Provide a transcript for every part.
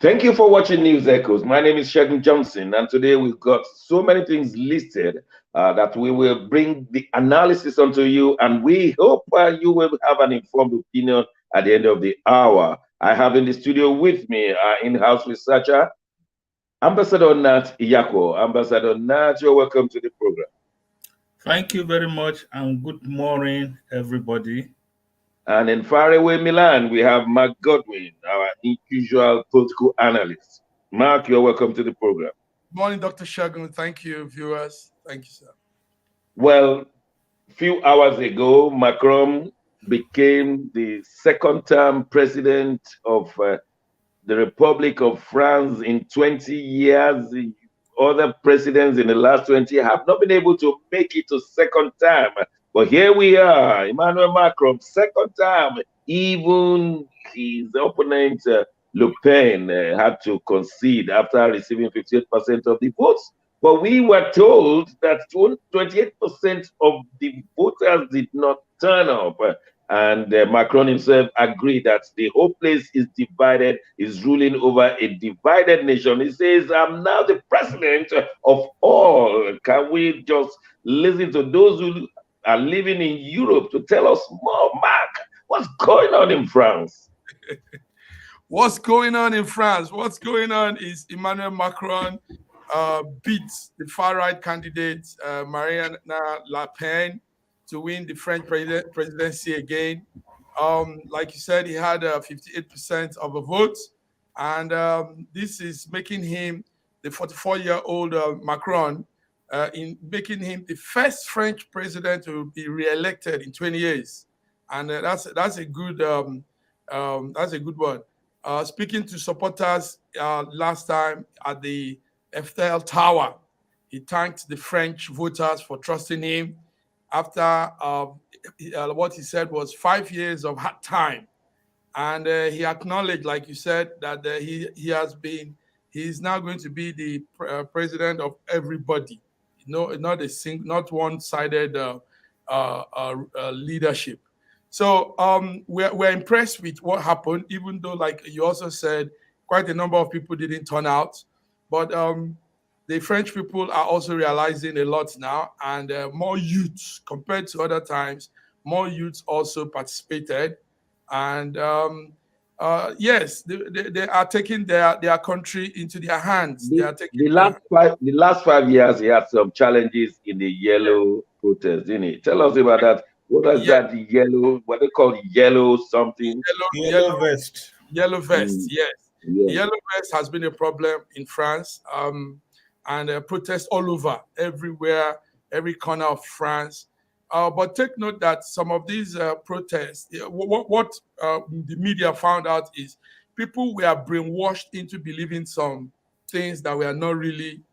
Thank you for watching News Echoes. My name is Shegun Johnson, and today we've got so many things listed that we will bring the analysis onto you, and we hope you will have an informed opinion at the end of the hour. I have in the studio with me our in-house researcher, Ambassador Nat Iyako. Ambassador Nat, you're welcome to the program. Thank you very much, and good morning, everybody. And in faraway Milan, we have Mark Godwin, our usual political analyst. Mark, you're welcome to the program. Morning, Dr. Shagun. Thank you, viewers. Thank you, sir. Well, a few hours ago, Macron became the second-term president of the Republic of France in 20 years. The other presidents in the last 20 have not been able to make it to second term. But here we are, Emmanuel Macron, second term. Even his opponent, Le Pen, had to concede after receiving 58% of the votes. But we were told that 28% of the voters did not turn up. And Macron himself agreed that the whole place is divided, is ruling over a divided nation. He says, I'm now the president of all. Can we just listen to those who are living in Europe to tell us more? Mark, what's going on in France? What's going on in France? What's going on is Emmanuel Macron beats the far-right candidate, Marine Le Pen, to win the French presidency again. Like you said, he had 58% of the votes, and this is making him the 44-year-old Macron, in making him the first French president to be re-elected in 20 years, and that's a good one. Speaking to supporters last time at the Eiffel Tower, he thanked the French voters for trusting him after what he said was 5 years of hard time. And he acknowledged, like you said, that he's now going to be the president of everybody. Not one-sided leadership. So we're impressed with what happened, even though, like you also said, quite a number of people didn't turn out. But the French people are also realizing a lot now, and more youths compared to other times, more youths also participated. And yes, they are taking their country into their hands. The last 5 years, he had some challenges in the yellow protest, didn't he? Tell us about that. What is that? The yellow, what they call yellow something? Yellow vest. Yellow vest, yes. Yeah. Yellow vest has been a problem in France, and protests all over, everywhere, every corner of France. But take note that some of these protests, what the media found out is people were brainwashed into believing some things that were not really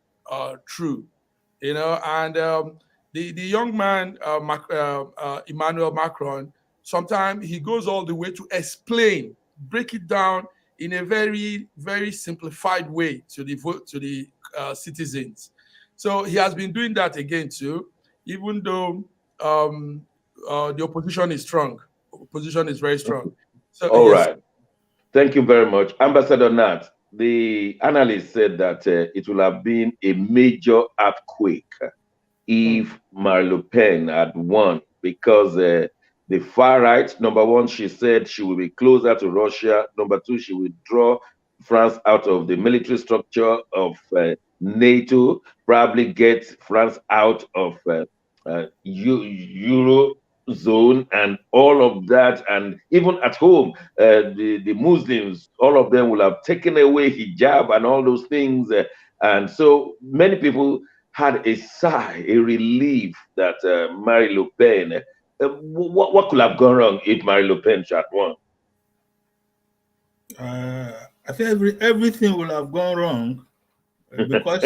true, and the young man, Emmanuel Macron, sometimes he goes all the way to explain, break it down in a very, very simplified way to the citizens. So he has been doing that again too, even though the opposition is strong. Opposition is very strong. So all right. Thank you very much. Ambassador Nat, the analyst said that it will have been a major earthquake if Marine Le Pen had won, because the far right, number one, she said she will be closer to Russia. Number two, she will draw France out of the military structure of NATO, probably get France out of Eurozone and all of that. And even at home, the Muslims, all of them will have taken away hijab and all those things. And so many people had a sigh, a relief that Marine Le Pen, what could have gone wrong if Marine Le Pen had won? I think everything will have gone wrong because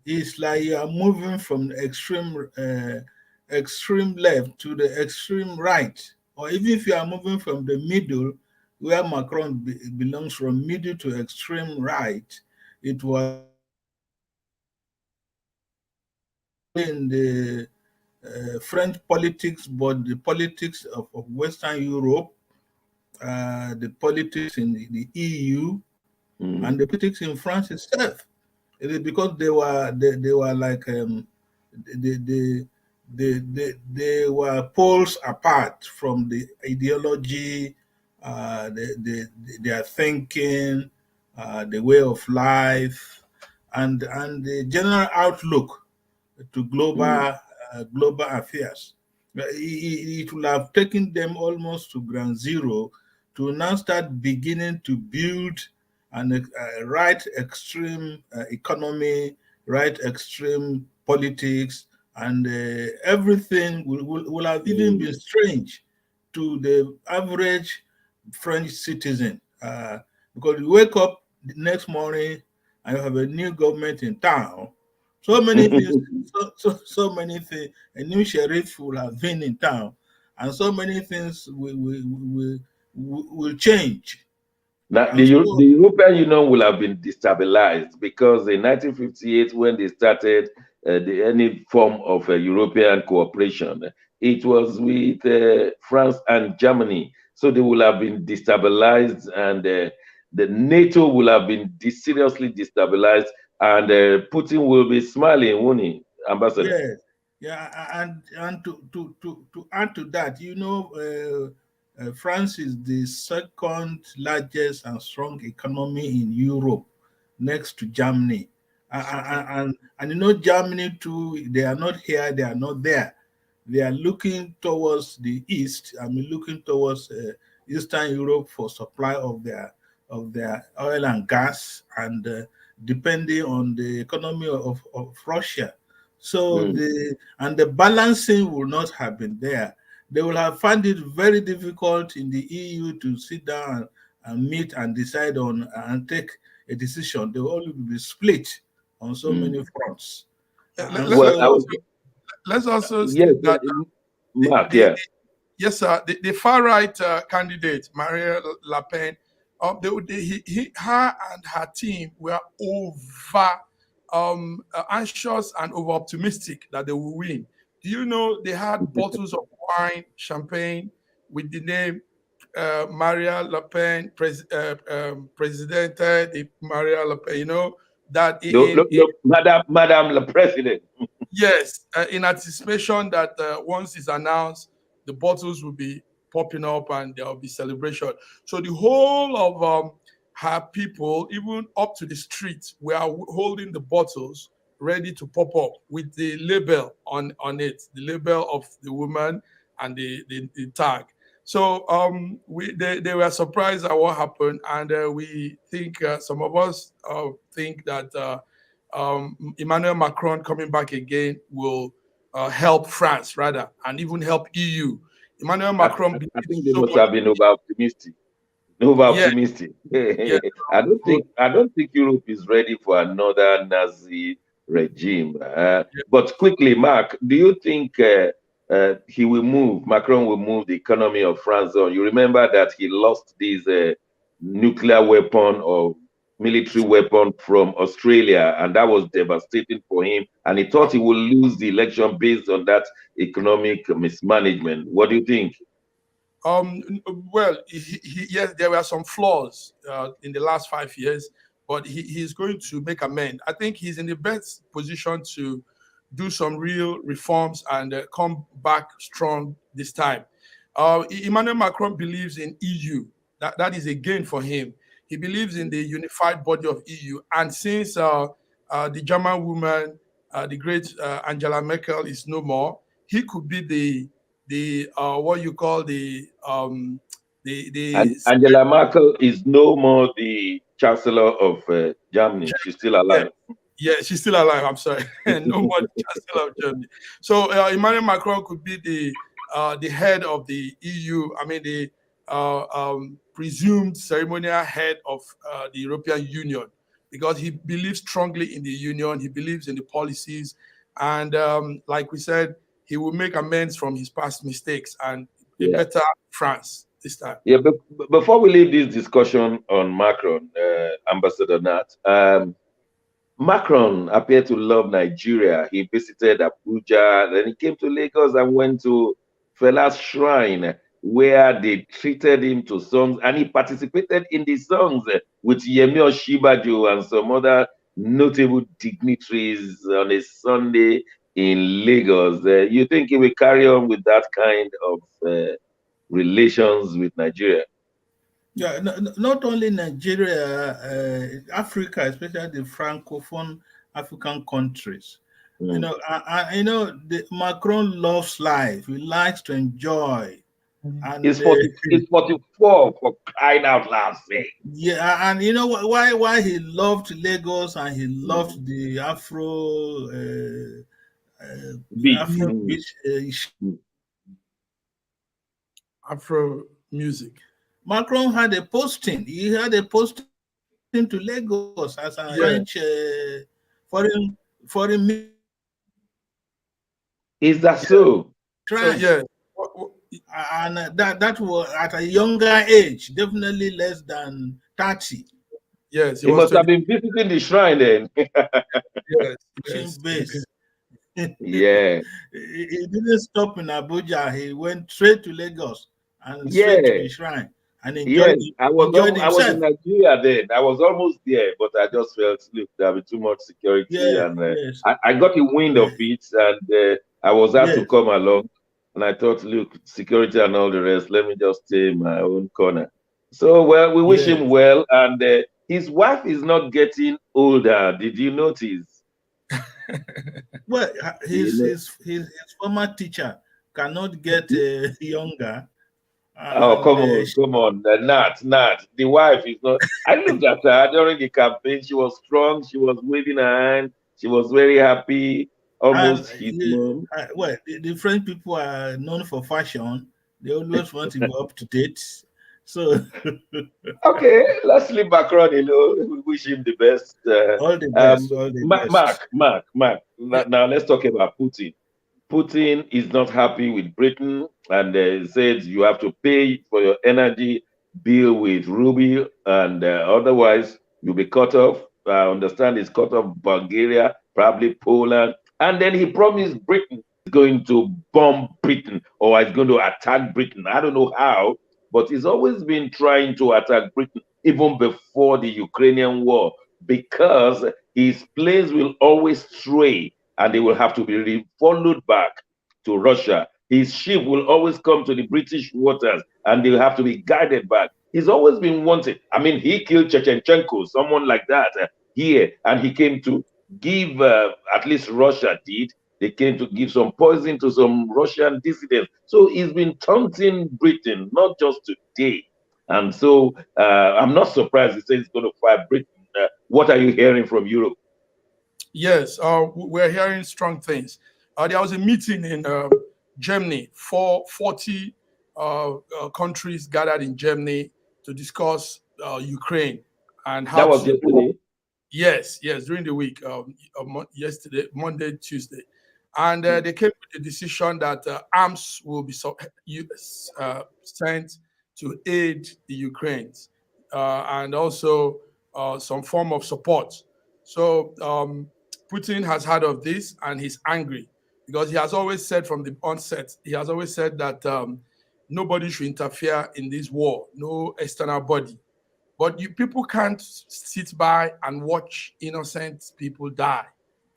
it's like you are moving from the extreme left to the extreme right, or even if you are moving from the middle, where Macron belongs, from middle to extreme right, it was in the French politics, but the politics of Western Europe, the politics in the EU, And the politics in France itself, it is because they were like they, they, they were poles apart from the ideology, their thinking, the way of life, and the general outlook to global affairs. It will have taken them almost to ground zero to now start beginning to build a right extreme economy, right extreme politics, and everything will have even been strange to the average French citizen, because you wake up the next morning and you have a new government in town. So many things, so many things. A new sheriff will have been in town, and so many things will change. Now, And The so, European Union will have been destabilized because in 1958, when they started any form of European cooperation, it was with France and Germany. So they will have been destabilized, and the NATO will have been seriously destabilized, and Putin will be smiling, won't he, Ambassador? yes, yeah, and to add to that, France is the second largest and strong economy in Europe, next to Germany. And Germany too, they are not here, they are not there. They are looking towards the east, I mean, looking towards Eastern Europe for supply of their oil and gas, and depending on the economy of Russia. So Mm. the balancing will not have been there. They will have found it very difficult in the EU to sit down and meet and decide on and take a decision. They will only be split on so many Mm. fronts. And Let, Well, us I so, was, also let's also yes, state that Mark, the yeah. yes, sir, the far right candidate Marie Le Pen, her and her team were over anxious and over optimistic that they will win. Do you know they had bottles of wine, champagne with the name Maria Le Pen, Presidente de Maria Le Pen? You know that Look, look, look, Madam the President. yes, in anticipation that once it's announced, the bottles will be popping up and there will be celebration. So the whole of her people, even up to the street, were holding the bottles ready to pop up with the label on it, the label of the woman and the tag. So they were surprised at what happened, and we think some of us think that. Emmanuel Macron coming back again will help France rather, and even help EU. Emmanuel Macron I believes think they so must much. have been over optimistic. Over Yeah, optimistic. yeah. I don't think Europe is ready for another Nazi regime. Yeah. But quickly, Mark, do you think he will move? Macron will move the economy of France on. You remember that he lost this nuclear weapon or military weapon from Australia, and that was devastating for him. And he thought he would lose the election based on that economic mismanagement. What do you think? Um, well, yes, there were some flaws in the last 5 years, but he's going to make amend. I think he's in the best position to do some real reforms and come back strong this time. Emmanuel Macron believes in EU. That is a gain for him. He believes in the unified body of EU. And since the German woman, the great Angela Merkel, is no more, he could be the what you call the And Angela Merkel is no more the Chancellor of Germany. She's still yeah, alive. yeah, she's still alive. I'm sorry, no more Chancellor of Germany. So Emmanuel Macron could be the head of the EU. I mean the presumed ceremonial head of the European Union, because he believes strongly in the union. He believes in the policies, and like we said, he will make amends from his past mistakes and a Yeah. better France this time. Yeah, but before we leave this discussion on Macron, Ambassador Nat, Macron appeared to love Nigeria. He visited Abuja, then he came to Lagos and went to Fela's shrine. where they treated him to songs, and he participated in the songs with Yemi Osinbajo and some other notable dignitaries on a Sunday in Lagos. You think he will carry on with that kind of relations with Nigeria? Yeah, not only Nigeria, Africa, especially the francophone African countries. You know, Macron loves life. He likes to enjoy, and It's 44 for crying out loud, say. yeah, and you know why he loved Lagos and he loved the Beat. Afro beach. Afro music. Macron had a posting. He had a posting to Lagos as a French foreign Is that so? So yeah. And that was at a younger age, definitely less than 30. Yes, he must have been visiting the shrine then. yes. Base. Yeah. He didn't stop in Abuja. He went straight to Lagos and straight to the shrine and enjoyed I was himself. in Nigeria then. I was almost there, but I just felt, look, there'll be too much security, and I got the wind of it, and I was asked to come along, and I thought, look, security and all the rest, let me just stay in my own corner. So, well, we wish him well, and his wife is not getting older. Did you notice? Well, his former teacher cannot get younger. Oh, come on, Nat. The wife is not. I looked at her during the campaign. She was strong. She was waving her hand. She was very happy. Almost his mom. Well, the French people are known for fashion. They always want to be up to date. So, okay, let's leave Macron alone. We wish him the best. All the best. All the best. Mark. Now let's talk about Putin. Putin is not happy with Britain, and said you have to pay for your energy bill with ruble, and otherwise you'll be cut off. I understand he's cut off Bulgaria, probably Poland, and then he promised Britain is going to bomb Britain or is going to attack Britain. I don't know how, but he's always been trying to attack Britain even before the Ukrainian war, because his planes will always stray and they will have to be followed back to Russia. His ship will always come to the British waters and they'll have to be guided back. He's always been wanted. I mean, he killed Chechenchenko, someone like that, here, and he came to give, at least Russia did, they came to give some poison to some Russian dissidents. So he's been taunting Britain, not just today. And so I'm not surprised he says he's going to fight Britain. What are you hearing from Europe? Yes, we're hearing strong things. There was a meeting in Germany. 40 countries gathered in Germany to discuss Ukraine and how. That was yesterday. Yes, during the week, yesterday, Monday, Tuesday, and they came to the decision that arms will be sent to aid the Ukrainians, and also some form of support. So Putin has heard of this and he's angry because he has always said from the onset, he has always said that nobody should interfere in this war, no external body. But people can't sit by and watch innocent people die.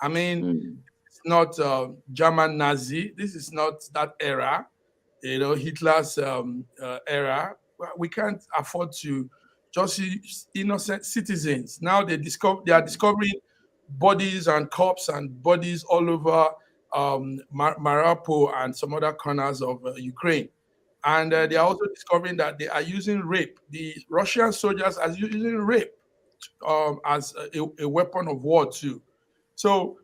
I mean, it's not German Nazi. This is not that era, Hitler's era. We can't afford to just see innocent citizens. Now they are discovering bodies and corpses and bodies all over Mariupol and some other corners of Ukraine. And they are also discovering that they are using rape. The Russian soldiers are using rape as a weapon of war too. So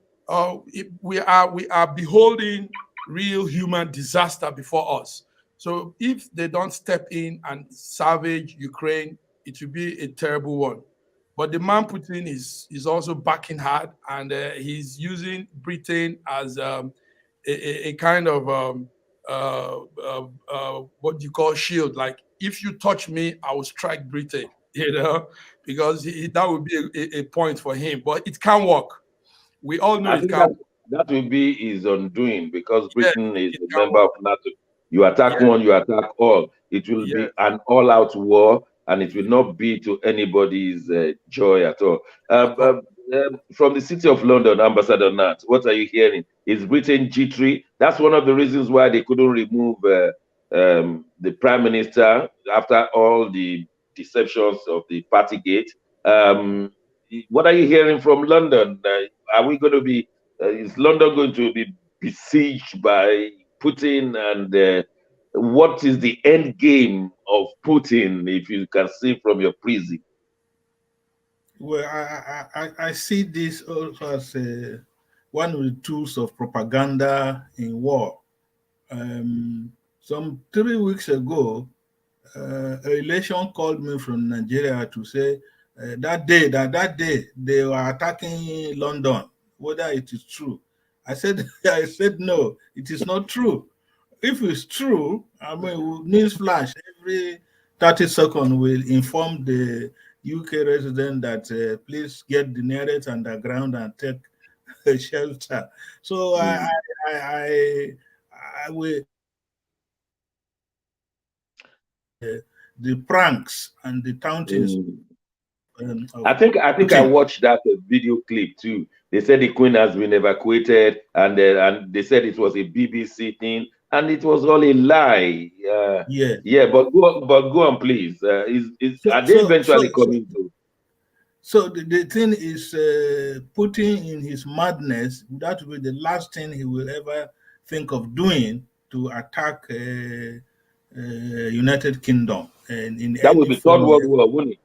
we are beholding real human disaster before us. So if they don't step in and salvage Ukraine, it will be a terrible one. But the man Putin is also backing hard, and he's using Britain as a kind of what you call shield. Like, if you touch me, I will strike Britain, because that would be a point for him. But it can't work. We all know it can't. That will be his undoing, because Britain is a member of NATO. You attack one, you attack all. It will be an all-out war, and it will not be to anybody's joy at all. From the city of London, Ambassador Nat, what are you hearing? Is Britain jittery? That's one of the reasons why they couldn't remove the Prime Minister after all the deceptions of the Partygate. What are you hearing from London? Are we going to be? Is London going to be besieged by Putin? And what is the end game of Putin, if you can see from your prison? Well, I see this also as one of the tools of propaganda in war. Some 3 weeks ago, a relation called me from Nigeria to say that day they were attacking London, whether it is true. I said no, it is not true. If it's true, I mean, news flash every 30 seconds will inform the UK resident that please get the nearest underground and take a shelter. So I will the pranks and the tauntings. I think I watched that video clip too. They said the Queen has been evacuated, and they said it was a BBC thing, and it was all a lie. Yeah. But go on, please. Are they eventually coming to? So the thing is, Putin in his madness, that will be the last thing he will ever think of doing, to attack United Kingdom. And in that will be Third World War, wouldn't it?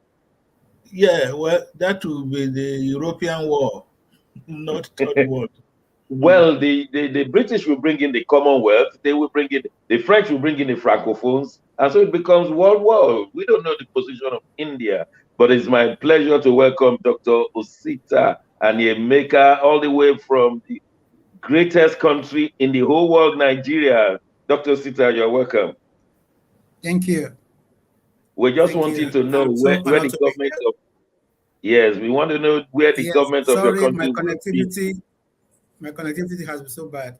Yeah, well, that will be the European war, not Third World. Well, the British will bring in the Commonwealth. They will bring in the French will bring in the Francophones, and so it becomes world war. We don't know the position of India, but it's my pleasure to welcome Dr. Osita Anyemeka all the way from the greatest country in the whole world, Nigeria. Dr. Osita, you're welcome. Thank you. We're just wanting to know where the government of we want to know where the government of your country my connectivity has been so bad.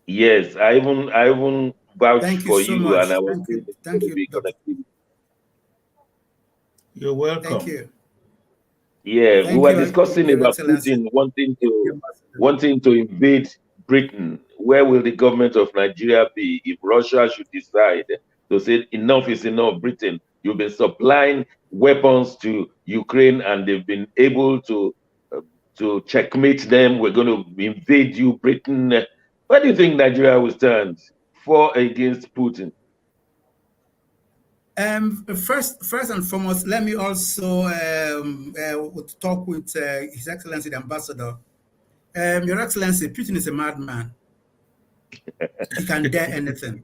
Yes, I even vouched for so you, much. And I was thank you. You're welcome. Thank you. Yeah, we were discussing about Putin wanting to invade Britain. Where will the government of Nigeria be if Russia should decide to say enough is enough? Britain, you've been supplying weapons to Ukraine, and they've been able to checkmate them. We're going to invade you, Britain. Where do you think Nigeria will stand for against Putin? First and foremost, let me also talk with His Excellency the Ambassador. Your Excellency, Putin is a madman. He can dare anything.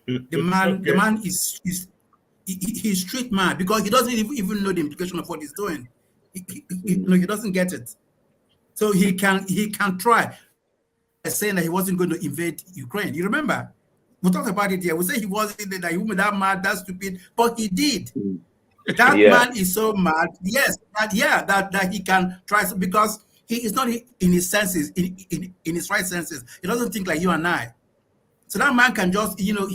The man is he's street mad, because he doesn't even know the implication of what he's doing. He doesn't get it. So he can try saying that he wasn't going to invade Ukraine. You remember? We talked about it here. We say he wasn't, that he was that mad, that stupid, but he did. That man is so mad. Yes, that he can try, because he is not in his senses, in his right senses. He doesn't think like you and I. So that man can just, he will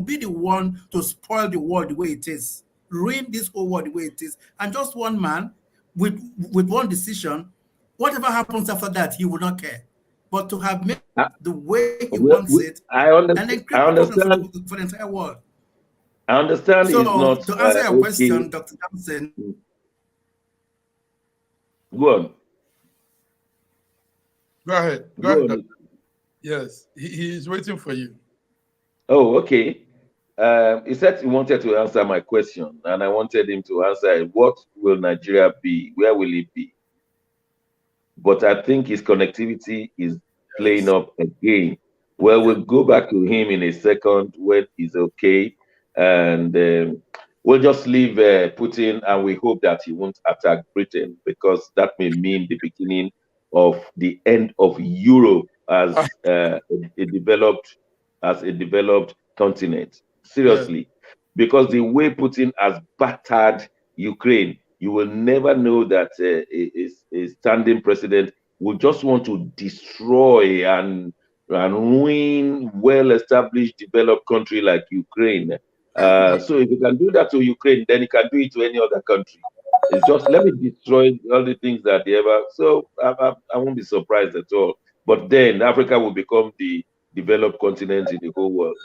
be the one to spoil the world the way it is, ruin this whole world the way it is. And just one man with one decision, whatever happens after that, he will not care. But to have made the way he wants it, and then create problems for the entire world. I understand. So not, to answer your question, Dr. Thompson. Go on. Go ahead. Go ahead. Yes, he is waiting for you. Oh, okay. He said he wanted to answer my question, and I wanted him to answer, what will Nigeria be? Where will it be? But I think his connectivity is playing up again. Well, we'll go back to him in a second when he's okay. And we'll just leave Putin, and we hope that he won't attack Britain, because that may mean the beginning of the end of Europe as a developed continent. Seriously. Because the way Putin has battered Ukraine, you will never know that a standing president will just want to destroy and and ruin well-established, developed country like Ukraine. So if you can do that to Ukraine, then you can do it to any other country. It's just let me destroy all the things that they ever. So I won't be surprised at all. But then Africa will become the developed continent in the whole world.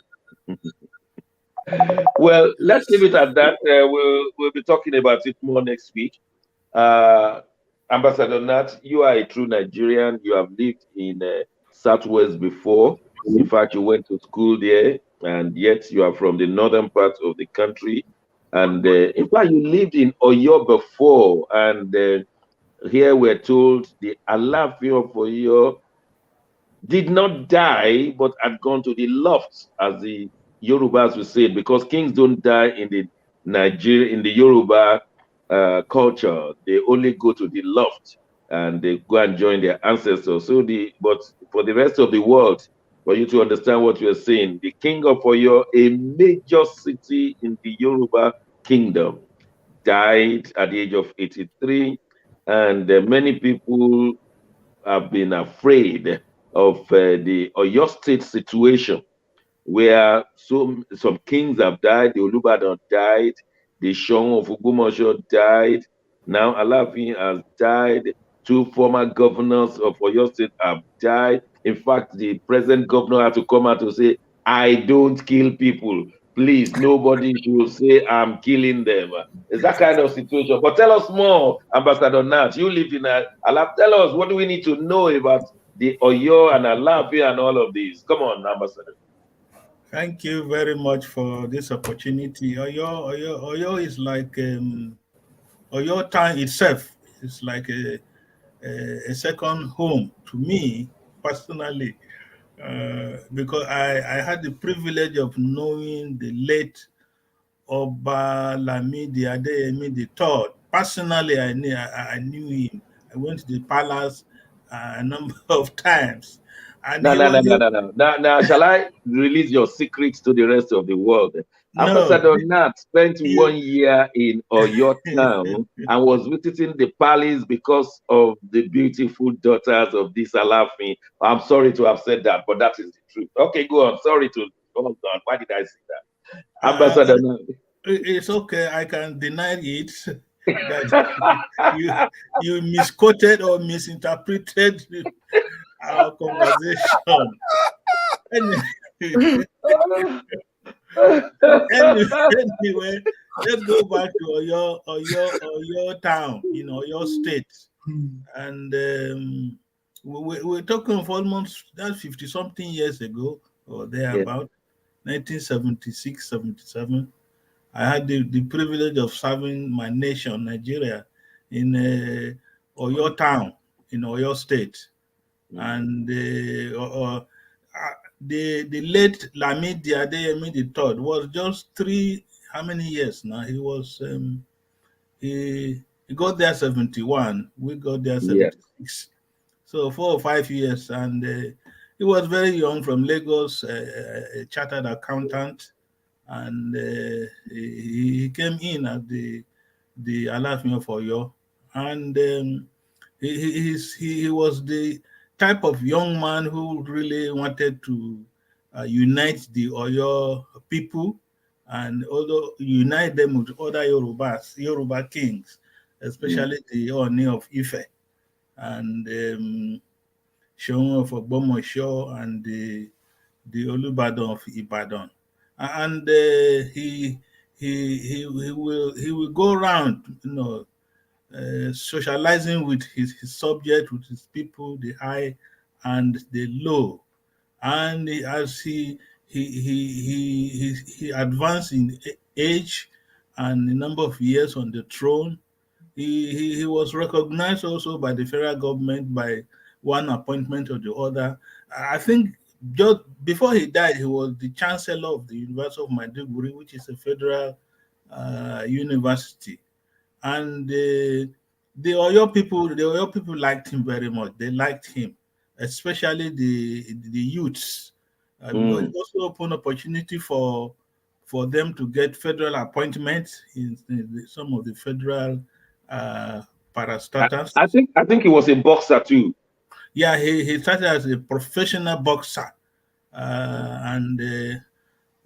Well, let's leave it at that. We'll be talking about it more next week. Uh, Ambassador Nat, you are a true Nigerian. You have lived in Southwest before. In fact, you went to school there, and yet you are from the northern part of the country. And in fact, you lived in Oyo before. And here we're told the Alaafin of Oyo did not die, but had gone to the loft, as the Yorubas will say, because kings don't die in the Yoruba culture. They only go to the loft and they go and join their ancestors. But for the rest of the world, for you to understand what you're saying, the king of Oyo, a major city in the Yoruba kingdom, died at the age of 83, and many people have been afraid of the Oyo State situation, where some kings have died. The Olubadan died. The Shon of Ogbomoso died. Now Alaafin has died. Two former governors of Oyo State have died. In fact, the present governor had to come out to say, "I don't kill people. Please, nobody should say I'm killing them." It's that kind of situation. But tell us more, Ambassador Nat. You live in Alaafin. Tell us, what do we need to know about the Oyo and Alaafin and all of these? Come on, Ambassador. Thank you very much for this opportunity. Oyo is like Oyo town itself is like a second home to me personally, because I had the privilege of knowing the late Oba Lamidi Adeyemi III. Personally, I knew him. I went to the palace a number of times. And No, he no, no, was no, no, no. Now, shall I release your secrets to the rest of the world? no, Ambassador Nat spent he, 1 year in Oyo town and was visiting the palace because of the beautiful daughters of this Alaafin. I'm sorry to have said that, but that is the truth. Okay, go on. Sorry to hold on. Why did I say that? uh, Ambassador Nat. it's okay. I can deny it that you misquoted or misinterpreted our conversation. Anyway, anyway, let's go back to Oyo town, Oyo State, and we're talking of almost that 50 something years ago or thereabout, 1976, 77. I had the privilege of serving my nation, Nigeria, in Oyo town in Oyo State, and the late Lamidi Adeyemi III was just how many years now? He was he got there 71. We got there Yeah. 76. So 4 or 5 years, and he was very young, from Lagos, a chartered accountant, and he came in at the Alaafin of Oyo, and he was the type of young man who really wanted to unite the Oyo people, and although unite them with other Yoruba kings, especially the Oni of Ife and Shon of Ogbomoso and the Olubadan of Ibadan, and he will go around, socializing with his subject, with his people, the high and the low, and as he advanced in age and the number of years on the throne, he was recognized also by the federal government by one appointment or the other. I think just before he died, he was the chancellor of the University of Maiduguri, which is a federal university. And the Oyo people liked him very much. They liked him, especially the youths, because it also opened opportunity for them to get federal appointments in some of the federal parastatals. I think he was a boxer too. Yeah, he started as a professional boxer, and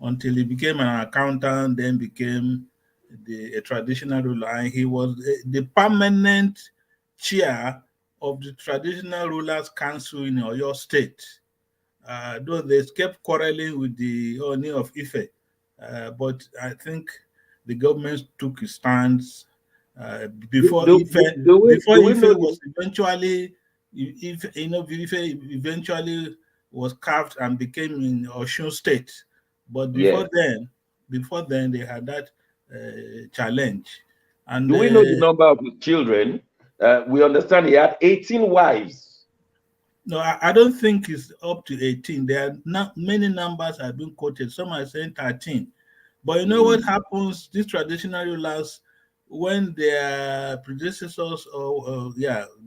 until he became an accountant, then became a traditional ruler. And he was the permanent chair of the Traditional Rulers Council in Oyo State. Though they kept quarreling with the Oni of Ife, but I think the government took a stance before Do, Ife do, do we before do we Ife know the was eventually if Ife eventually was carved and became in Osun State. But yes? before then they had that challenge, and Do we know the number of his children? We understand he had 18 wives. no, I don't think it's up to 18. There are not many numbers have been quoted. Some are saying 13. But you know what Mm. happens? These traditional rulers, when their predecessors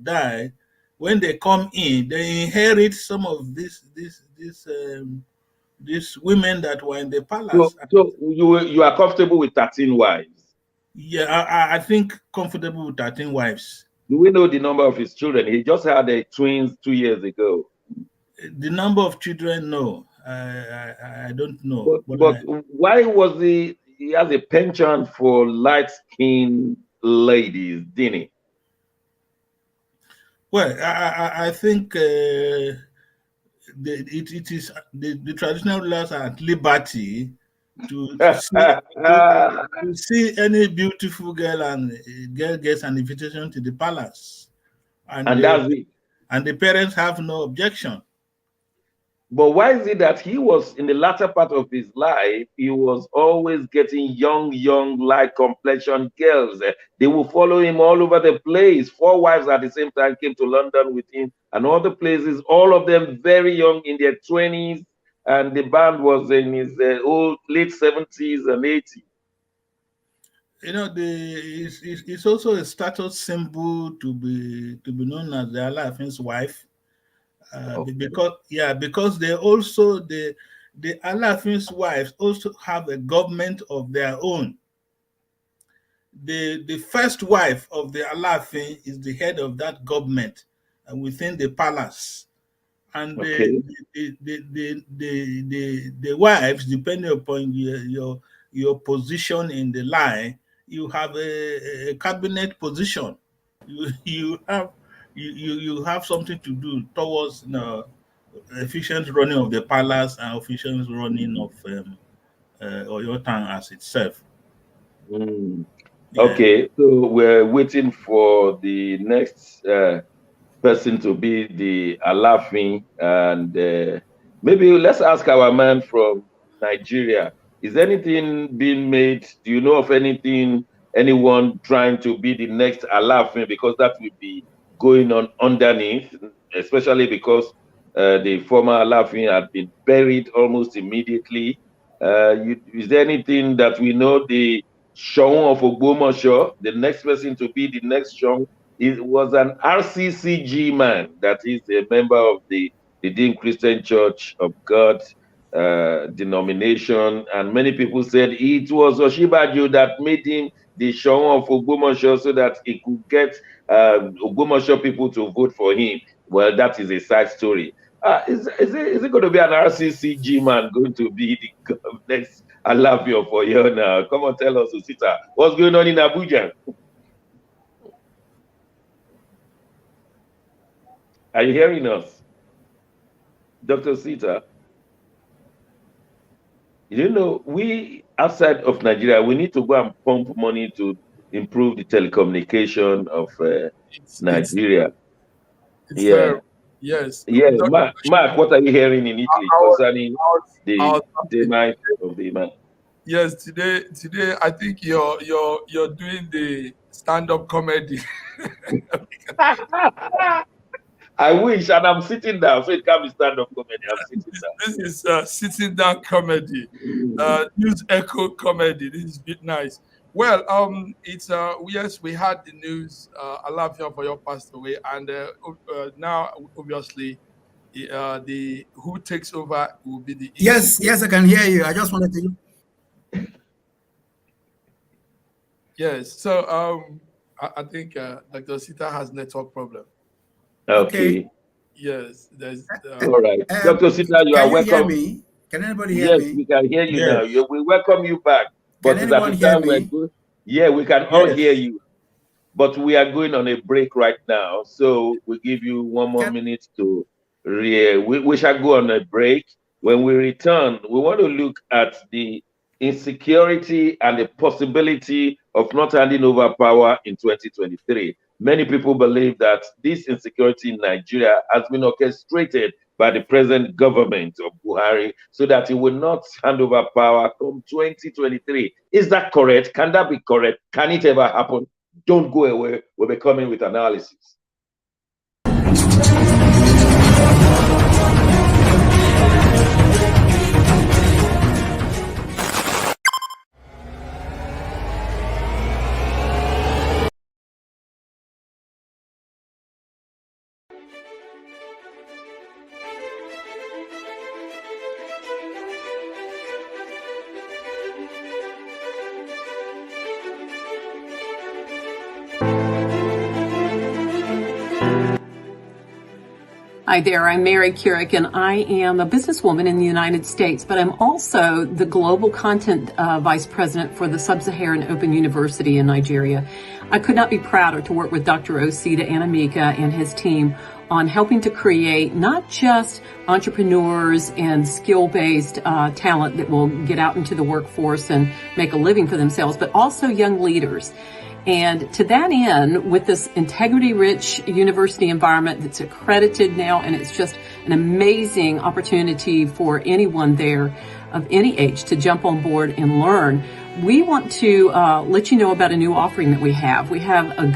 die, when they come in, they inherit some of these women that were in the So, palace. so you are comfortable with 13 wives? Yeah, I think comfortable with 13 wives. Do we know the number of his children? He just had twins 2 years ago. The number of children, no, I don't know. But why was he has a penchant for light-skinned ladies, didn't he? Well, I think it is the traditional rulers are at liberty to see to see any beautiful girl, and girl gets an invitation to the palace, and And that's it. the parents have no objection. But why is it that he was in the latter part of his life, he was always getting young, light complexion girls? They will follow him all over the place. 4 wives at the same time came to London with him and other places, all of them very young in their 20s. And the band was in his old late 70s and 80s. You know, it's also a status symbol to be known as the Alaafen's wife, Okay. because they also the Alaafen's wives also have a government of their own. The first wife of the Alaafin is the head of that government within the palace, and Okay. the wives, depending upon your position in the line, you have a cabinet position. You have you have something to do towards efficient running of the palace and efficient running of Oyo Town as itself. Mm. Yeah. Okay. So we're waiting for the next person to be the Alafin, and maybe let's ask our man from Nigeria. Is anything being made? Do you know of anyone trying to be the next Alafin? Because that will be going on underneath, especially because the former Alafin had been buried almost immediately. Is there anything that we know the Seun of Ogbomoso, the next person to be the next Seun? It was an RCCG man, that is a member of the Redeemed Christian Church of God denomination. And many people said it was Oshibaju that made him the Seun of Ogbomoso so that he could get Ogbomoso people to vote for him. Well, that is a side story. Is it going to be an RCCG man going to be the next Alafio for you now? Come on, tell us, Osita, what's going on in Abuja? Are you hearing us, Dr. Sita? You know, we outside of Nigeria, we need to go and pump money to improve the telecommunication of It's it's Nigeria. it's Yeah, yes. yeah. Dr. Mark, what are you hearing in Italy I was, concerning I the was happy. demise of the man? Yes, today I think you're doing the stand-up comedy. I wish, and I'm sitting down, so it can't be stand-up comedy. I'm sitting This is sitting down comedy, down. news echo comedy. This is bit nice. Well, it's yes, we had the news. Alafia for your passed away, and now obviously, the who takes over will be the Yes, insecurity. yes, I can hear you. I just wanted to. Yes, so I think Dr. Sita has network problem. Okay. Okay. Yes, there's All right. Dr. Sita, you are Can you hear welcome. me? Can anybody hear Yes, me? we can hear you now. Yes. We welcome you back. Can But it's at anyone the hear time we're me? good. Yeah, we can all hear Yes. you. But we are going on a break right now. So we give you one more Can, minute to we shall go on a break. When we return, we want to look at the insecurity and the possibility of not handing over power in 2023. Many people believe that this insecurity in Nigeria has been orchestrated by the present government of Buhari so that he will not hand over power come 2023. Is that correct? Can that be correct? Can it ever happen? Don't go away. We'll be coming with analysis. Hi there, I'm Mary Keurig, and I am a businesswoman in the United States, but I'm also the Global Content Vice President for the Sub-Saharan Open University in Nigeria. I could not be prouder to work with Dr. Osita Anamika and his team on helping to create not just entrepreneurs and skill-based talent that will get out into the workforce and make a living for themselves, but also young leaders. And to that end, with this integrity-rich university environment that's accredited now, and it's just an amazing opportunity for anyone there of any age to jump on board and learn, we want to let you know about a new offering that we have. We have a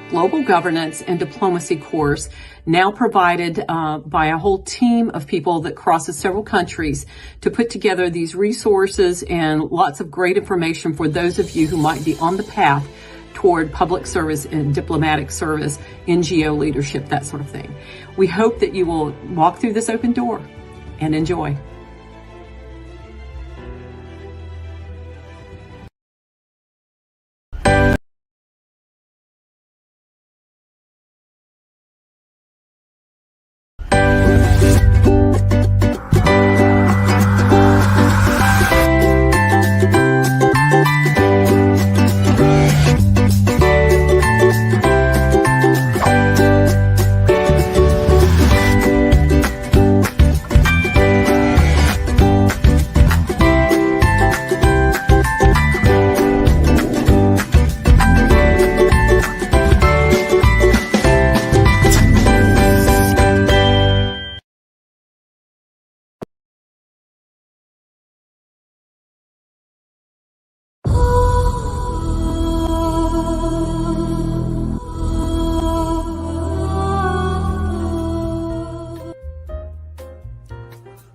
global governance and diplomacy course now provided by a whole team of people that crosses several countries to put together these resources and lots of great information for those of you who might be on the path toward public service and diplomatic service, NGO leadership, that sort of thing. We hope that you will walk through this open door and enjoy.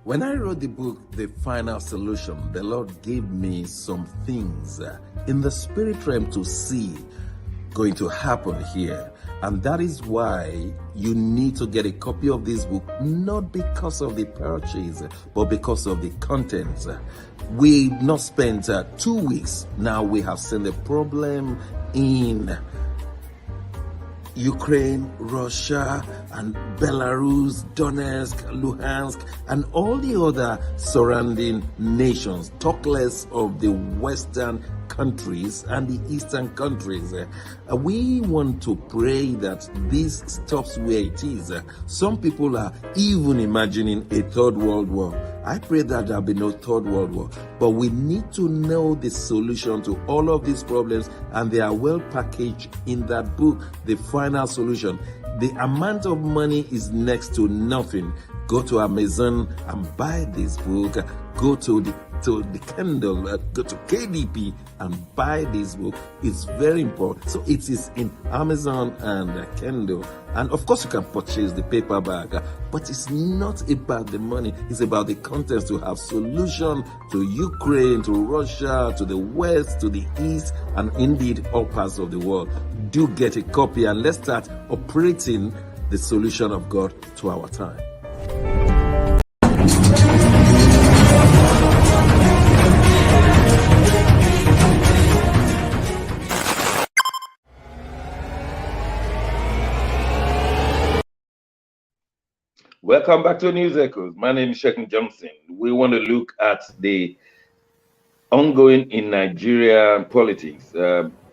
When I wrote the book, The Final Solution, the Lord gave me some things in the spirit realm to see going to happen here. And that is why you need to get a copy of this book, not because of the purchase, but because of the contents. We've not spent 2 weeks. Now we have seen the problem in Ukraine, Russia, and Belarus, Donetsk, Luhansk, and all the other surrounding nations, talk less of the Western countries and the Eastern countries. We want to pray that this stops where it is. Some people are even imagining a third world war. I pray that there'll be no third world war. But we need to know the solution to all of these problems, and they are well packaged in that book, The Final Solution. The amount of money is next to nothing. Go to Amazon and buy this book. Go to the Kindle, go to KDP and buy this book. It's very important. So it is in Amazon and Kindle. And of course you can purchase the paperback, but it's not about the money. It's about the contents to have solution to Ukraine, to Russia, to the West, to the East, and indeed all parts of the world. Do get a copy and let's start operating the solution of God to our time. Welcome back to News Echoes. My name is Shekin Johnson. We want to look at the ongoing in Nigeria politics.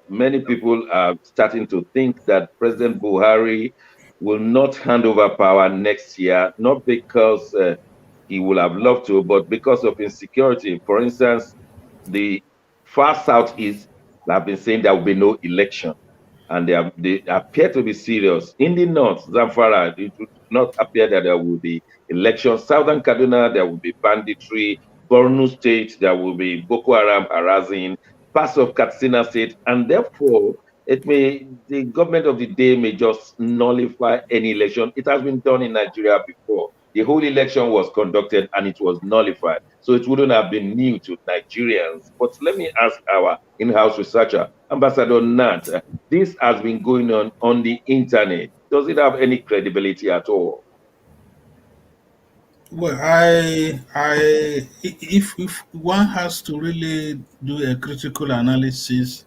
Many people are starting to think that President Buhari will not hand over power next year, not because he will have loved to, but because of insecurity. For instance, the far southeast have been saying there will be no election, and they appear to be serious. In the north, Zamfara, it would not appear that there will be election. Southern Kaduna, there will be banditry. Borno State, there will be Boko Haram harassing. Parts of Katsina State, and therefore the government of the day may just nullify any election. It has been done in Nigeria before. The whole election was conducted and it was nullified. So it wouldn't have been new to Nigerians. But let me ask our in-house researcher, Ambassador Nat, this has been going on the internet. Does it have any credibility at all? Well, if one has to really do a critical analysis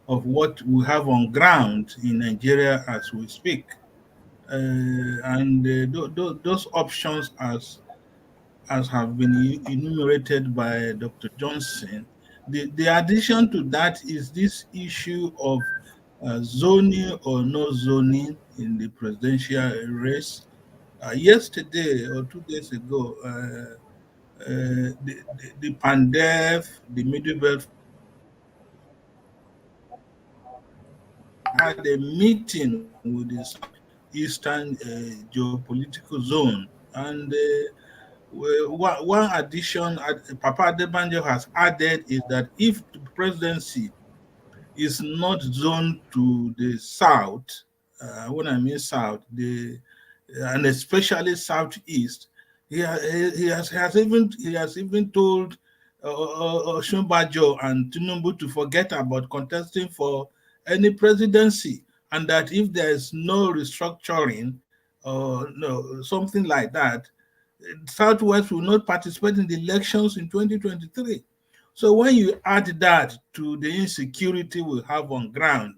of what we have on ground in Nigeria as we speak, and those options as have been enumerated by Dr. Johnson, the addition to that is this issue of zoning or no zoning in the presidential race. Yesterday or 2 days ago, the Pandef, the Middle Belt had a meeting with the Eastern geopolitical zone, and one addition Papa Adebanjo has added is that if the presidency is not zoned to the south, when I mean south, and especially southeast, he has even told Osunbajo and Tinubu to forget about contesting for any presidency, and that if there is no restructuring or no something like that, Southwest will not participate in the elections in 2023. So when you add that to the insecurity we have on ground,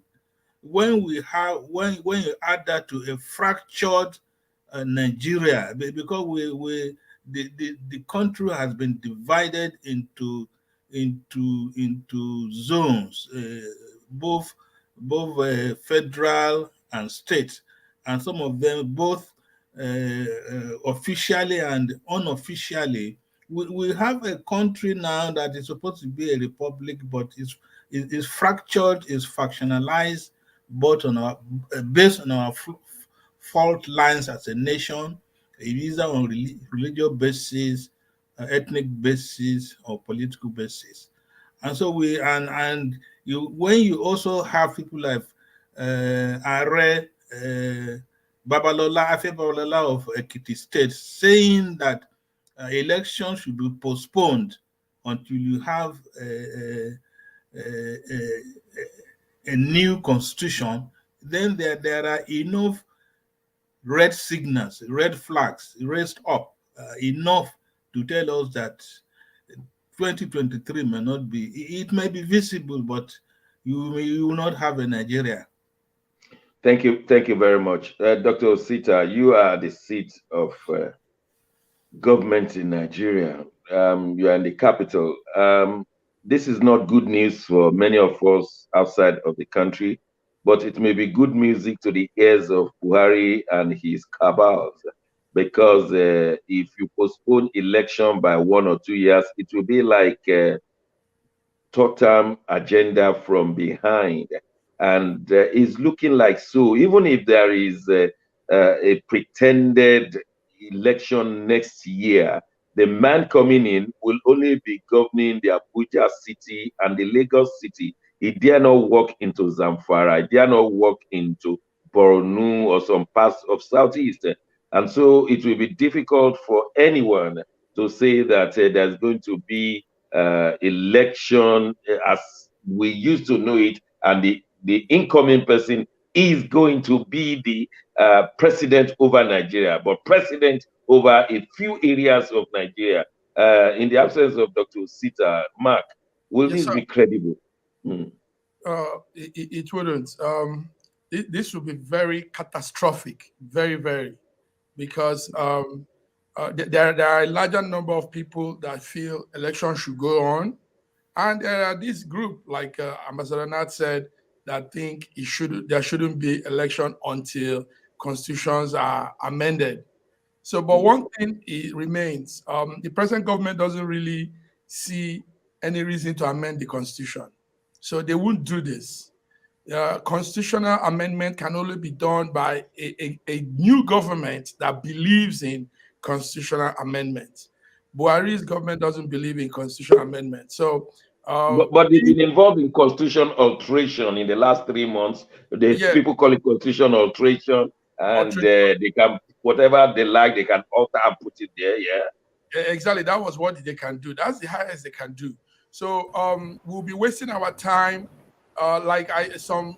when you add that to a fractured Nigeria, because the country has been divided into zones, both federal and state, and some of them both officially and unofficially. We have a country now that is supposed to be a republic, but is fractured, is factionalized, both on our based on our fault lines as a nation, either on religious basis, ethnic basis, or political basis. And so when you also have people like Are Babalola, Afe Babalola of Ekiti State, saying that elections should be postponed until you have a new constitution, then there are enough red signals, red flags raised up, enough to tell us that 2023 may not be, it may be visible, but you will not have a Nigeria. Thank you very much. Dr. Osita, you are the seat of government in Nigeria. You are in the capital. This is not good news for many of us outside of the country, but it may be good music to the ears of Buhari and his cabals, because if you postpone election by 1 or 2 years, it will be like third-term agenda from behind. And it's looking like so, even if there is a pretended election next year, the man coming in will only be governing the Abuja city and the Lagos city. He dare not walk into Zamfara, he dare not walk into Borno or some parts of Southeast. And so it will be difficult for anyone to say that there's going to be election as we used to know it, and the incoming person is going to be the president over Nigeria, but president over a few areas of Nigeria. In the absence of Dr. Sita, Mark, will this be credible? It wouldn't. This would be very catastrophic, very, very. because there are a larger number of people that feel elections should go on, and there are this group, like Ambassador Nat said, that think there shouldn't be election until constitutions are amended. So, but one thing remains: the present government doesn't really see any reason to amend the constitution, so they won't do this. Constitutional amendment can only be done by a new government that believes in constitutional amendment. Buhari's government doesn't believe in constitutional amendment. So, but they've been involved in constitution alteration in the last 3 months. People call it constitution alteration, and they can, whatever they like, they can alter and put it there. Yeah, exactly. That was what they can do. That's the highest they can do. So we'll be wasting our time. Some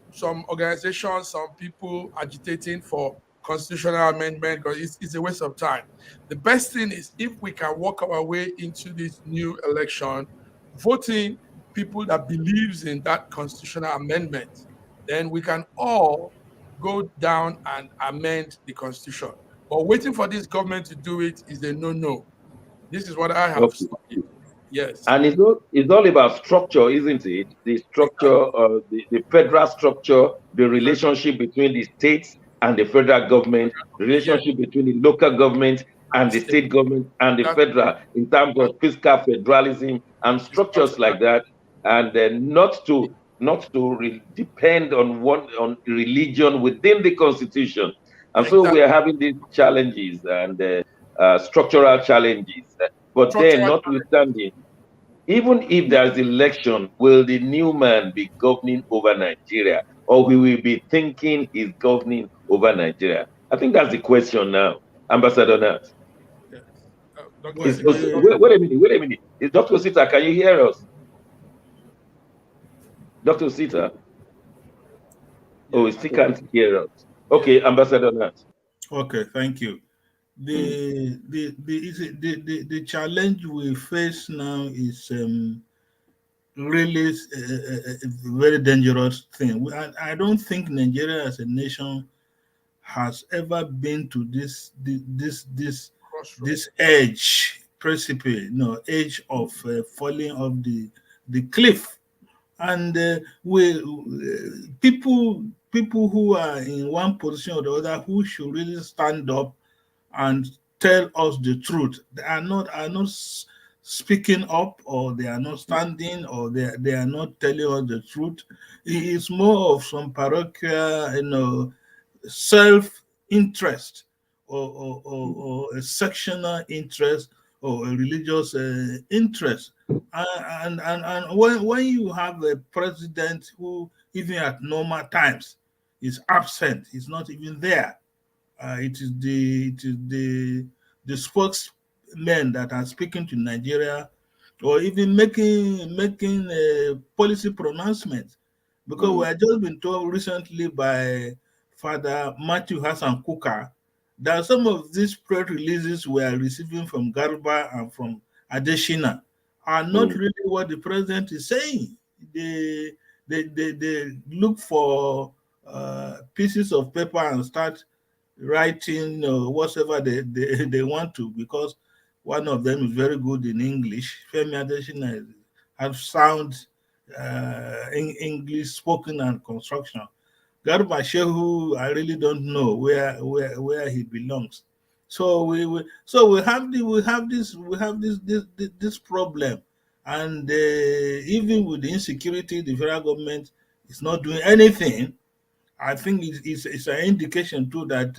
organizations, some people agitating for constitutional amendment, because it's a waste of time. The best thing is if we can work our way into this new election, voting people that believes in that constitutional amendment, then we can all go down and amend the constitution. But waiting for this government to do it is a no-no. This is what I have to say. Yes. And it's all about structure, isn't it? The structure, the federal structure, the relationship between the states and the federal government, the relationship between the local government and the state government and the federal, in terms of fiscal federalism and structures like that, and then not to depend on religion within the constitution. And so we are having these challenges and structural challenges. But then, notwithstanding, even if there's election, will the new man be governing over Nigeria, or will we be thinking he's governing over Nigeria? I think that's the question now, Ambassador Nat. Wait a minute. Is Dr. Sita, can you hear us? Dr. Sita? Oh, he still can't hear us. Okay, Ambassador Nat. Okay, thank you. The challenge we face now is really a very dangerous thing. I don't think Nigeria as a nation has ever been to this edge, precipice, edge of falling off the cliff. And people who are in one position or the other who should really stand up and tell us the truth. They are not speaking up, or they are not standing, or they are not telling us the truth. It is more of some parochial, self-interest, or a sectional interest, or a religious interest. And when you have a president who, even at normal times, is absent, is not even there. It is the spokesmen that are speaking to Nigeria, or even making a policy pronouncement. Because we have just been told recently by Father Matthew Hassan Kuka that some of these press releases we are receiving from Garba and from Adeshina are not really what the president is saying. They look for pieces of paper and start writing whatever they want to, because one of them is very good in English. Femi Adesina has sound English spoken and construction. Garba Shehu, I really don't know where he belongs. So we have this problem, and even with the insecurity, the federal government is not doing anything. I think it's an indication too that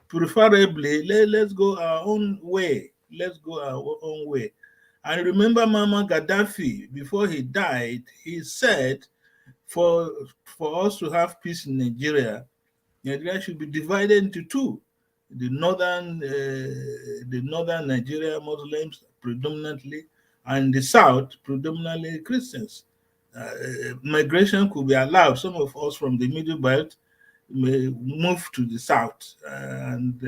preferably let's go our own way. Let's go our own way. And remember, Muammar Gaddafi, before he died, he said, for us to have peace in Nigeria should be divided into two: the northern Nigeria Muslims predominantly, and the south predominantly Christians. Migration could be allowed. Some of us from the Middle Belt may move to the south, and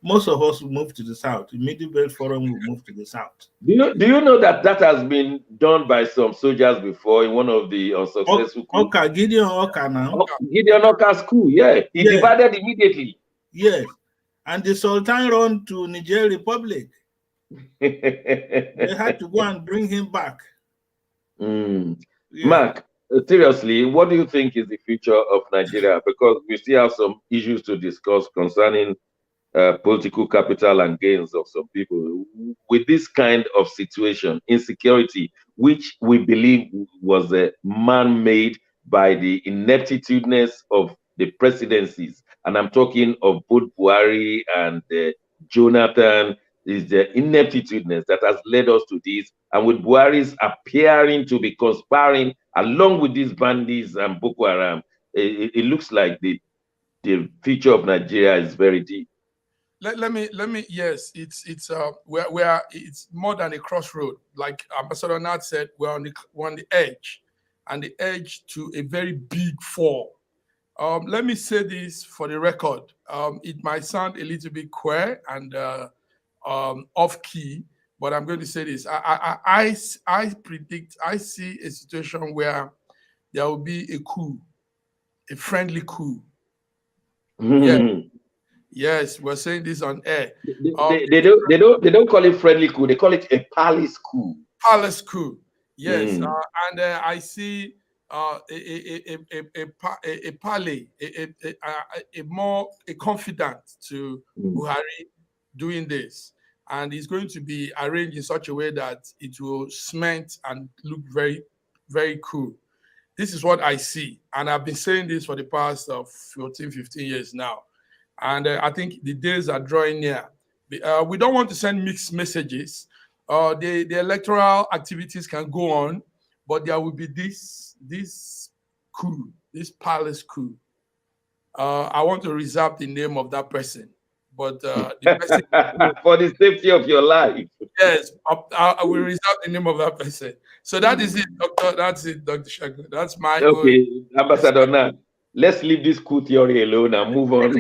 most of us will move to the south. The Middle Belt Forum will move to the south. Do you know that has been done by some soldiers before in one of the unsuccessful coups? Gideon Oka now. Gideon Oka's coup, yeah. He divided immediately. Yes. and the Sultan run to Niger Republic. They had to go and bring him back. Mm. Yeah. Mark, seriously, what do you think is the future of Nigeria? Because we still have some issues to discuss concerning political capital and gains of some people. With this kind of situation, insecurity, which we believe was man-made by the ineptitudeness of the presidencies, and I'm talking of both Buhari and Jonathan, is the ineptitudeness that has led us to this. And with Buhari's appearing to be conspiring along with these bandits and Boko Haram, it looks like the future of Nigeria is very deep. Let me yes, it's more than a crossroad. Like Ambassador Nat said, we're on the edge, and the edge to a very big fall. Let me say this for the record. It might sound a little bit queer and off key, but I'm going to say this. I predict, I see a situation where there will be a coup, a friendly coup. Yeah. Yes, we're saying this on air. They don't call it friendly coup. They call it a palace coup. Palace coup. Yes, and I see a parley, a confidant to Buhari doing this, and it's going to be arranged in such a way that it will cement and look very, very cool. This is what I see, and I've been saying this for the past 14, 15 years now. And I think the days are drawing near. We don't want to send mixed messages. The electoral activities can go on, but there will be this coup, this palace coup. I want to reserve the name of that person, but the person for the safety of your life. Yes, I will reserve the name of that person. So that is it, Doctor. That's it, Dr. Shagun. That's my own. Ambassador Nat. Let's leave this coup theory alone and move on.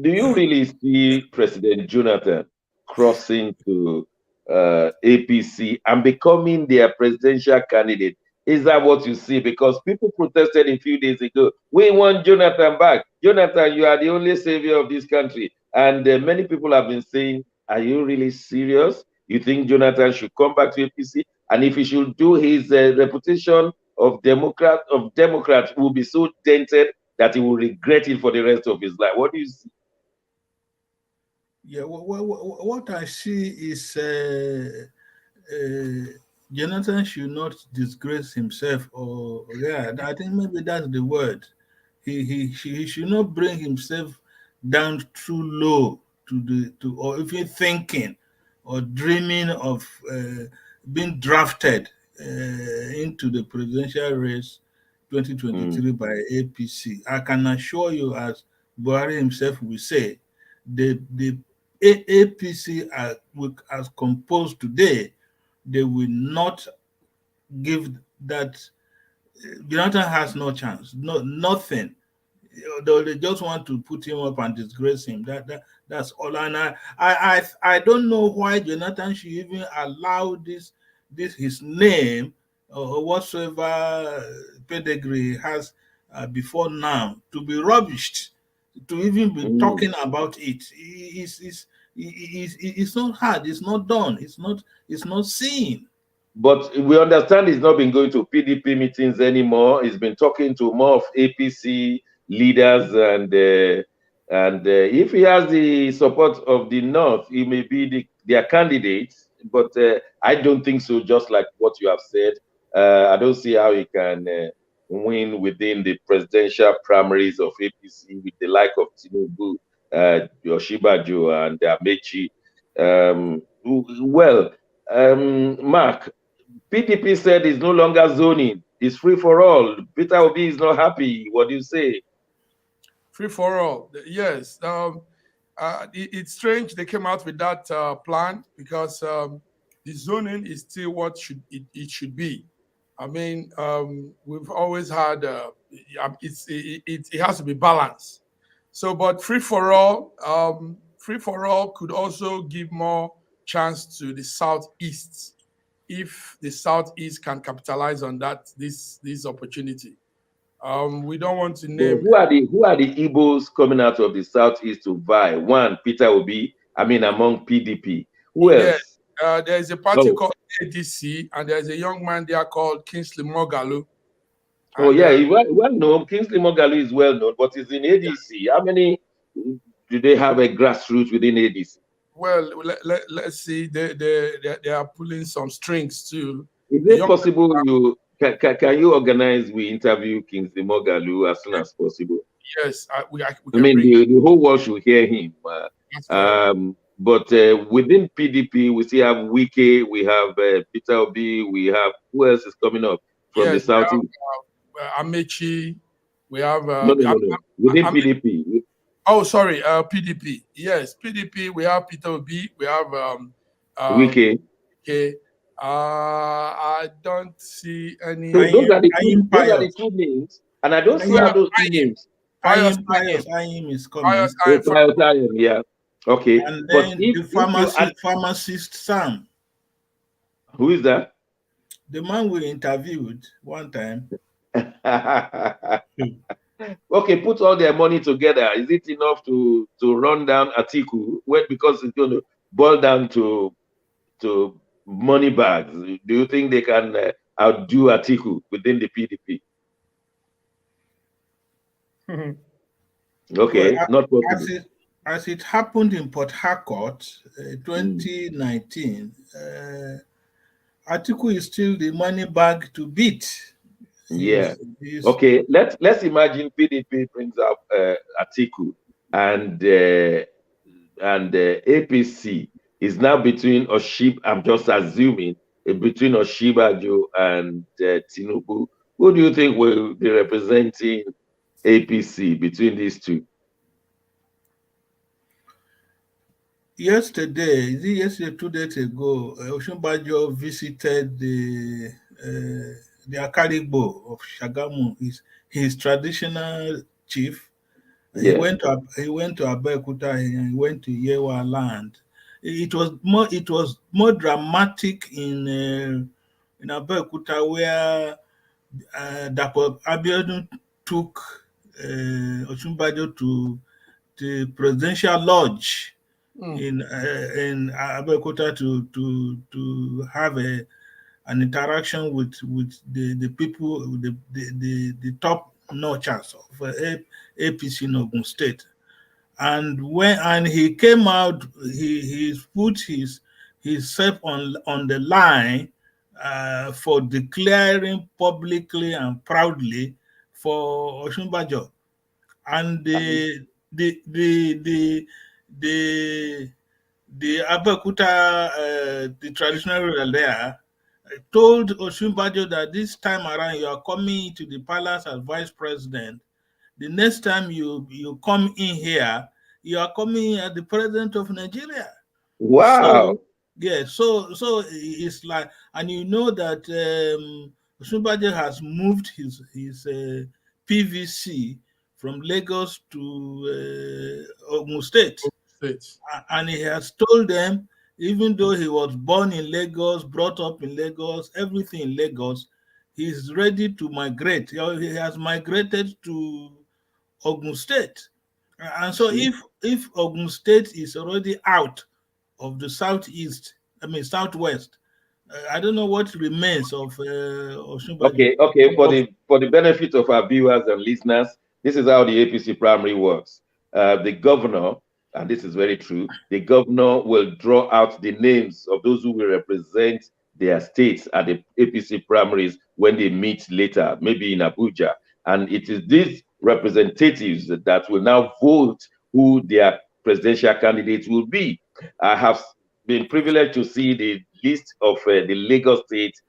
Do you really see President Jonathan crossing to APC and becoming their presidential candidate? Is that what you see? Because people protested a few days ago. We want Jonathan back. Jonathan, you are the only savior of this country. And many people have been saying, are you really serious? You think Jonathan should come back to APC? And if he should do his reputation of Democrats will be so dented that he will regret it for the rest of his life. What do you see? Yeah, what I see is Jonathan should not disgrace himself, or I think maybe that's the word. He should not bring himself down too low to or even thinking or dreaming of being drafted into the presidential race 2023 by APC. I can assure you, as Buhari himself will say, the APC as composed today, they will not give that. Jonathan has no chance, nothing. They just want to put him up and disgrace him. That's all. And I don't know why Jonathan should even allow this his name or whatsoever pedigree has before now to be rubbished, to even be talking about it. It's not hard. It's not done. It's not seen. But we understand he's not been going to PDP meetings anymore. He's been talking to more of APC leaders, and if he has the support of the North, he may be their candidate. But I don't think so. Just like what you have said, I don't see how he can win within the presidential primaries of APC with the like of Tinubu, Yoshibajo, and Amechi. Mark, PDP said it's no longer zoning. It's free for all. Peter Obi is not happy. What do you say? Free for all. Yes. It's strange they came out with that plan, because the zoning is still what it should be. I mean, we've always had it has to be balanced. So, but free for all could also give more chance to the Southeast, if the Southeast can capitalize on this opportunity. We don't want to But name. who are the Igbos coming out of the southeast to vie? One, Peter Obi. I mean, among PDP. Who else? Yeah, there's a party called ADC, and there's a young man there called Kingsley Moghalu. Oh yeah, well known. Kingsley Moghalu is well known, but it's in ADC. How many do they have a grassroots within ADC? Well, let's see. They are pulling some strings too. Is it possible can you organize we interview Kingsley Moghalu as soon as possible? Yes, we I mean, the whole world should hear him. But within PDP, we still have Wike, we have Peter Obi, we have who else is coming up from the southeast? Amechi, we have within PDP. Oh, sorry, PDP. Yes, PDP. We have Peter Obi. We have Wike. Okay. I don't see any. So those are the two names, and I don't see how those two names. Pius is coming. Pius, yeah. Okay. And then the pharmacist Sam. Who is that? The man we interviewed one time. Okay, put all their money together. Is it enough to run down Atiku? Well, because it's going to boil down to money bags. Do you think they can outdo Atiku within the PDP? Okay, well, not possible. As it happened in Port Harcourt, 2019, Atiku is still the money bag to beat. Yeah. Okay. Let's imagine PDP brings up Atiku, and APC is now between Oshib. I'm just assuming between Oshibajo and Tinubu. Who do you think will be representing APC between these two? Yesterday, 2 days ago, Oshibajo visited the Akarigbo of Shagamu, his traditional chief. Yeah. He went to Abeokuta, he went to Yewa land. It was more dramatic in Abeokuta, where Dapo Abiodun took Oshibajo to the presidential lodge in Abeokuta to have an interaction with the people, the top notchers of APC in Ogun State, and when he came out, he put himself on the line for declaring publicly and proudly for Oshibajo, and the Abeokuta, the traditional ruler there, told Oshibajo that this time around you are coming to the palace as vice president. The next time you come in here, you are coming as the president of Nigeria. Wow. So it's like, and you know that Oshibajo has moved his PVC from Lagos to Ogun State. And he has told them, even though he was born in Lagos, brought up in Lagos, everything in Lagos, he's ready to migrate. He has migrated to Ogun State. And so if Ogun State is already out of the southwest, I don't know what remains of Oshibajo. Okay. For the benefit of our viewers and listeners, this is how the APC primary works. The governor, and this is very true, the governor will draw out the names of those who will represent their states at the APC primaries when they meet later, maybe in Abuja. And it is these representatives that will now vote who their presidential candidates will be. I have been privileged to see the list of the Lagos State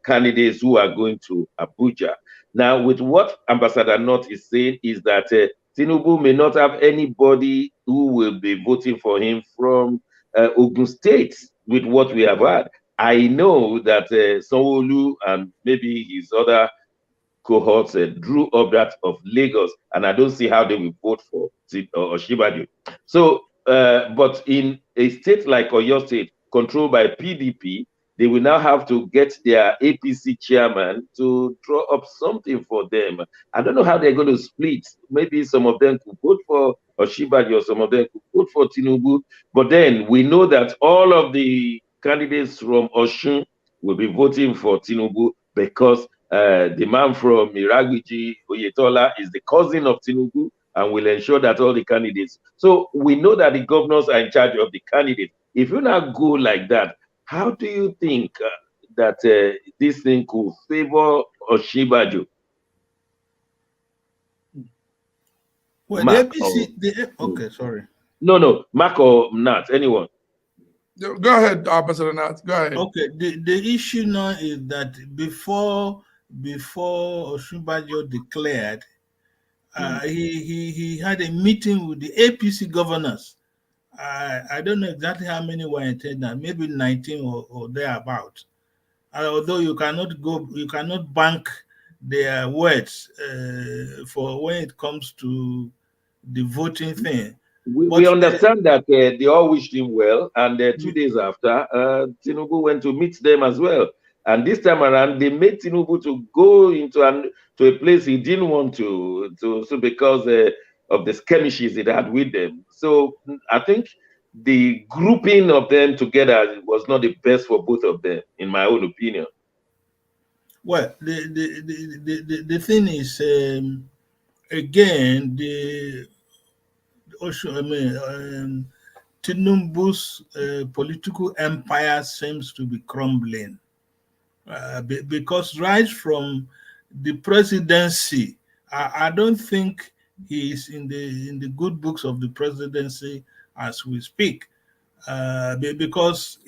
candidates who are going to Abuja. Now, with what Ambassador North is saying is that Tinubu may not have anybody who will be voting for him from Ogun State with what we have had. I know that Sanwo-Olu and maybe his other cohorts drew up that of Lagos, and I don't see how they will vote for Oshibajo. So, but in a state like Oyo State, controlled by PDP, they will now have to get their APC chairman to draw up something for them. I don't know how they're going to split. Maybe some of them could vote for Osinbajo, or some of them could vote for Tinubu. But then we know that all of the candidates from Osun will be voting for Tinubu because the man from Iragwiji, Oyetola, is the cousin of Tinubu and will ensure that all the candidates. So we know that the governors are in charge of the candidates. If you now go like that, how do you think that this thing could favor Osinbajo? Well, the APC, okay, sorry. No, Mark or Nat, anyone. Go ahead, Ambassador Nat. Go ahead. Okay, the issue now is that before Osinbajo declared, he had a meeting with the APC governors. I don't know exactly how many were attending, maybe 19 or thereabout. Although you cannot bank their words for when it comes to the voting thing. We understand that they all wished him well, and 2 days after, Tinubu went to meet them as well. And this time around, they made Tinubu to go into a place he didn't want to because of the skirmishes he had with them. So I think the grouping of them together was not the best for both of them, in my own opinion. Well, the thing is, again, Tinubu's political empire seems to be crumbling because right from the presidency, I don't think he is in the good books of the presidency as we speak, because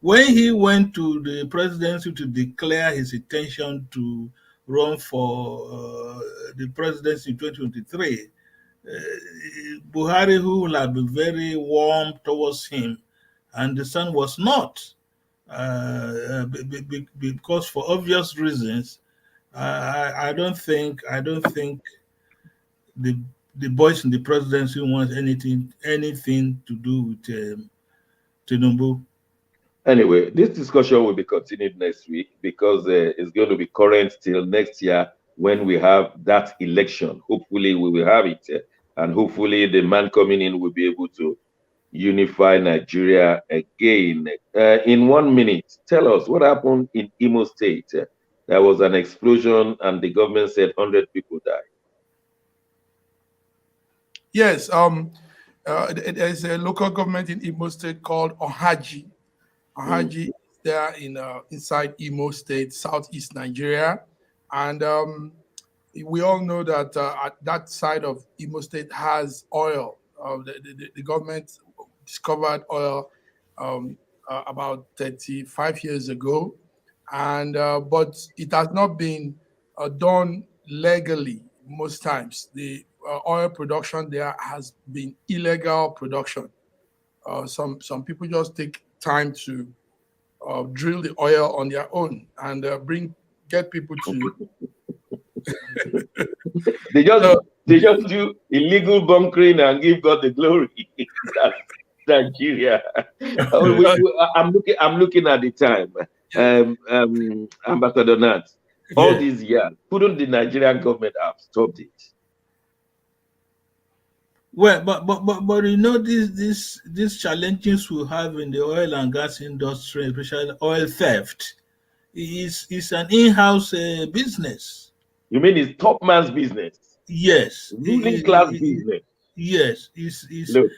when he went to the presidency to declare his intention to run for the presidency in 2023, Buhari, who will have been very warm towards him, and the son was not, because for obvious reasons. I don't think the boys in the presidency want anything to do with Tinubu. Anyway, this discussion will be continued next week because it's going to be current till next year when we have that election. Hopefully, we will have it, and hopefully, the man coming in will be able to unify Nigeria again. In 1 minute, tell us what happened in Imo State. There was an explosion, and the government said 100 people died. Yes, there's a local government in Imo State called Ohaji. Ohaji is there inside Imo State, southeast Nigeria, and we all know that that side of Imo State has oil. The government discovered oil about 35 years ago, and but it has not been done legally. Most times, the oil production there has been illegal production. Some people just take time to drill the oil on their own and get people to. They just do illegal bunkering and give God the glory. That's Nigeria. I'm looking at the time. Ambassador Nat, all these years, couldn't the Nigerian government have stopped it? Well, but you know these challenges we have in the oil and gas industry, especially oil theft, is an in-house business. You mean it's top man's business? Yes. Ruling class business. Yes. Look,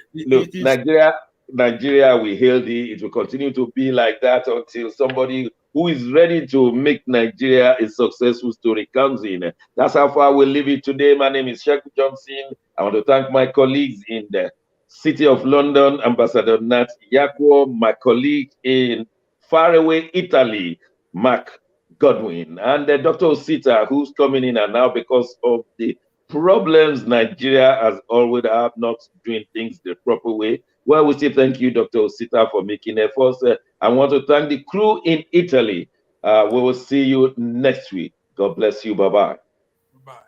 Nigeria will hail thee. It will continue to be like that until somebody who is ready to make Nigeria a successful story comes in. That's how far we'll leave it today. My name is Sheku Johnson. I want to thank my colleagues in the City of London, Ambassador Nat Yakwo, my colleague in faraway Italy, Mark Godwin, and Dr. Osita, who's coming in and now because of the problems Nigeria has always had, not doing things the proper way. Well, we say thank you, Dr. Osita, for making efforts. I want to thank the crew in Italy. We will see you next week. God bless you. Bye-bye. Bye.